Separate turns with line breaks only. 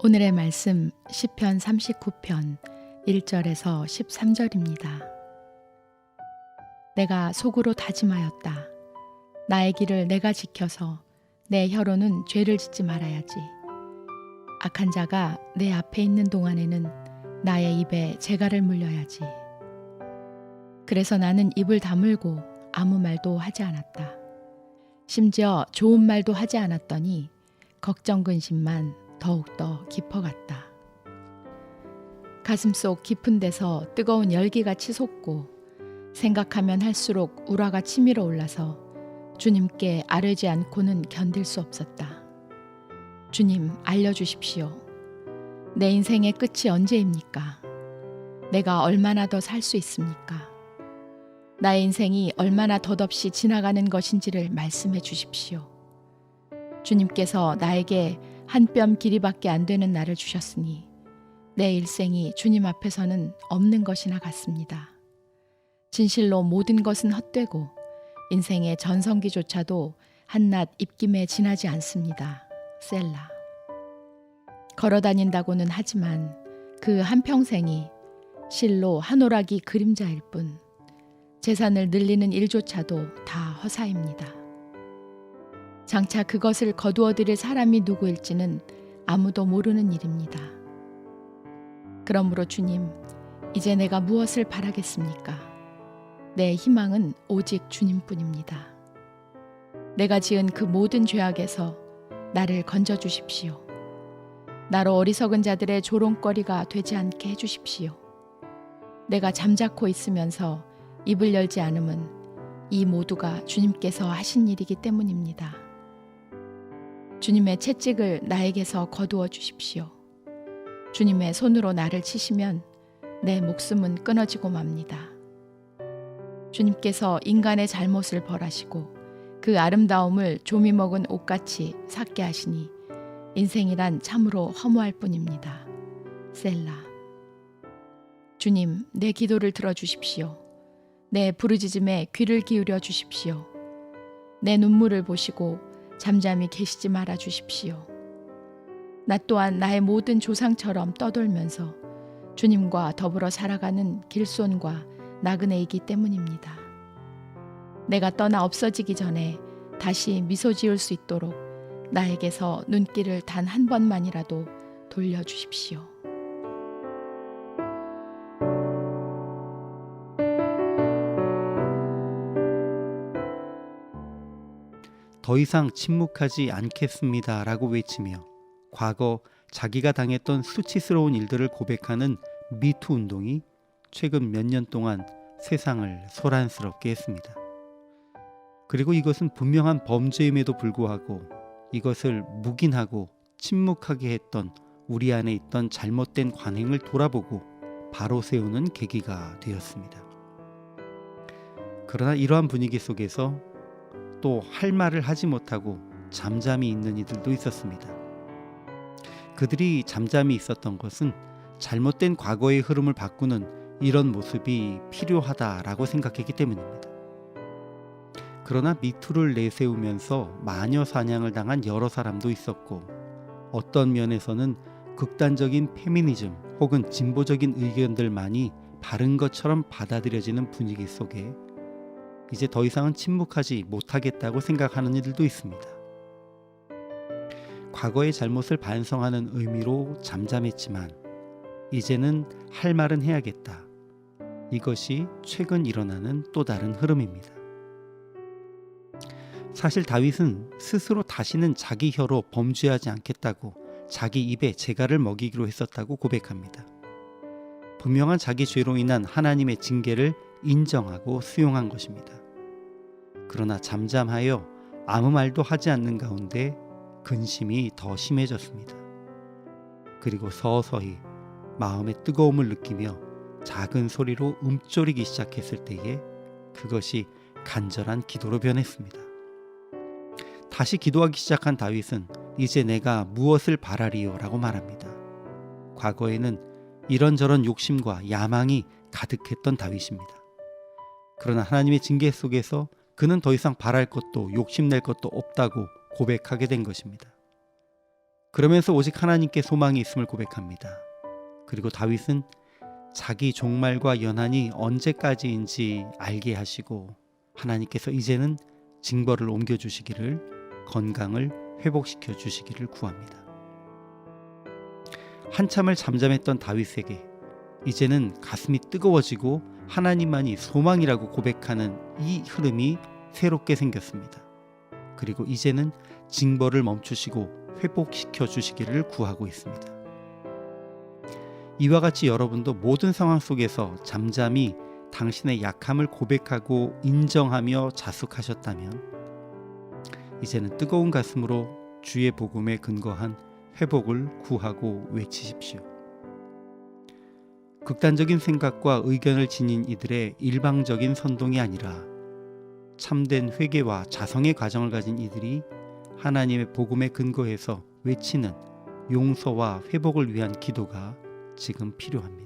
오늘의 말씀 시편 39편 1절에서 13절입니다. 내가 속으로 다짐하였다. 나의 길을 내가 지켜서 내 혀로는 죄를 짓지 말아야지. 악한 자가 내 앞에 있는 동안에는 나의 입에 재갈을 물려야지. 그래서 나는 입을 다물고 아무 말도 하지 않았다. 심지어 좋은 말도 하지 않았더니 걱정 근심만 더욱더 깊어갔다. 가슴속 깊은 데서 뜨거운 열기가 치솟고 생각하면 할수록 우라가 치밀어 올라서 주님께 아뢰지 않고는 견딜 수 없었다. 주님, 알려주십시오. 내 인생의 끝이 언제입니까? 내가 얼마나 더 살 수 있습니까? 나의 인생이 얼마나 덧없이 지나가는 것인지를 말씀해 주십시오. 주님께서 나에게 한 뼘 길이밖에 안 되는 날을 주셨으니 내 일생이 주님 앞에서는 없는 것이나 같습니다. 진실로 모든 것은 헛되고 인생의 전성기조차도 한낱 입김에 지나지 않습니다. 셀라. 걸어다닌다고는 하지만 그 한평생이 실로 한 오락이 그림자일 뿐 재산을 늘리는 일조차도 다 허사입니다. 장차 그것을 거두어들일 사람이 누구일지는 아무도 모르는 일입니다. 그러므로 주님, 이제 내가 무엇을 바라겠습니까? 내 희망은 오직 주님뿐입니다. 내가 지은 그 모든 죄악에서 나를 건져주십시오. 나로 어리석은 자들의 조롱거리가 되지 않게 해주십시오. 내가 잠자코 있으면서 입을 열지 않음은 이 모두가 주님께서 하신 일이기 때문입니다. 주님의 채찍을 나에게서 거두어 주십시오. 주님의 손으로 나를 치시면 내 목숨은 끊어지고 맙니다. 주님께서 인간의 잘못을 벌하시고 그 아름다움을 조미 먹은 옷같이 삭게 하시니 인생이란 참으로 허무할 뿐입니다. 셀라. 주님, 내 기도를 들어주십시오. 내 부르짖음에 귀를 기울여 주십시오. 내 눈물을 보시고 잠잠히 계시지 말아 주십시오. 나 또한 나의 모든 조상처럼 떠돌면서 주님과 더불어 살아가는 길손과 나그네이기 때문입니다. 내가 떠나 없어지기 전에 다시 미소 지을 수 있도록 나에게서 눈길을 단 한 번만이라도 돌려주십시오.
더 이상 침묵하지 않겠습니다 라고 외치며 과거 자기가 당했던 수치스러운 일들을 고백하는 미투 운동이 최근 몇 년 동안 세상을 소란스럽게 했습니다. 그리고 이것은 분명한 범죄임에도 불구하고 이것을 묵인하고 침묵하게 했던 우리 안에 있던 잘못된 관행을 돌아보고 바로 세우는 계기가 되었습니다. 그러나 이러한 분위기 속에서 또 할 말을 하지 못하고 잠잠히 있는 이들도 있었습니다. 그들이 잠잠히 있었던 것은 잘못된 과거의 흐름을 바꾸는 이런 모습이 필요하다라고 생각했기 때문입니다. 그러나 미투를 내세우면서 마녀 사냥을 당한 여러 사람도 있었고 어떤 면에서는 극단적인 페미니즘 혹은 진보적인 의견들만이 바른 것처럼 받아들여지는 분위기 속에 이제 더 이상은 침묵하지 못하겠다고 생각하는 이들도 있습니다. 과거의 잘못을 반성하는 의미로 잠잠했지만 이제는 할 말은 해야겠다. 이것이 최근 일어나는 또 다른 흐름입니다. 사실 다윗은 스스로 다시는 자기 혀로 범죄하지 않겠다고 자기 입에 재갈을 먹이기로 했었다고 고백합니다. 분명한 자기 죄로 인한 하나님의 징계를 인정하고 수용한 것입니다. 그러나 잠잠하여 아무 말도 하지 않는 가운데 근심이 더 심해졌습니다. 그리고 서서히 마음의 뜨거움을 느끼며 작은 소리로 움쪼리기 시작했을 때에 그것이 간절한 기도로 변했습니다. 다시 기도하기 시작한 다윗은 이제 내가 무엇을 바라리요? 라고 말합니다. 과거에는 이런저런 욕심과 야망이 가득했던 다윗입니다. 그러나 하나님의 징계 속에서 그는 더 이상 바랄 것도 욕심낼 것도 없다고 고백하게 된 것입니다. 그러면서 오직 하나님께 소망이 있음을 고백합니다. 그리고 다윗은 자기 종말과 연한이 언제까지인지 알게 하시고 하나님께서 이제는 징벌을 옮겨주시기를, 건강을 회복시켜 주시기를 구합니다. 한참을 잠잠했던 다윗에게 이제는 가슴이 뜨거워지고 하나님만이 소망이라고 고백하는 이 흐름이 새롭게 생겼습니다. 그리고 이제는 징벌을 멈추시고 회복시켜 주시기를 구하고 있습니다. 이와 같이 여러분도 모든 상황 속에서 잠잠히 당신의 약함을 고백하고 인정하며 자숙하셨다면 이제는 뜨거운 가슴으로 주의 복음에 근거한 회복을 구하고 외치십시오. 극단적인 생각과 의견을 지닌 이들의 일방적인 선동이 아니라 참된 회개와 자성의 과정을 가진 이들이 하나님의 복음에 근거해서 외치는 용서와 회복을 위한 기도가 지금 필요합니다.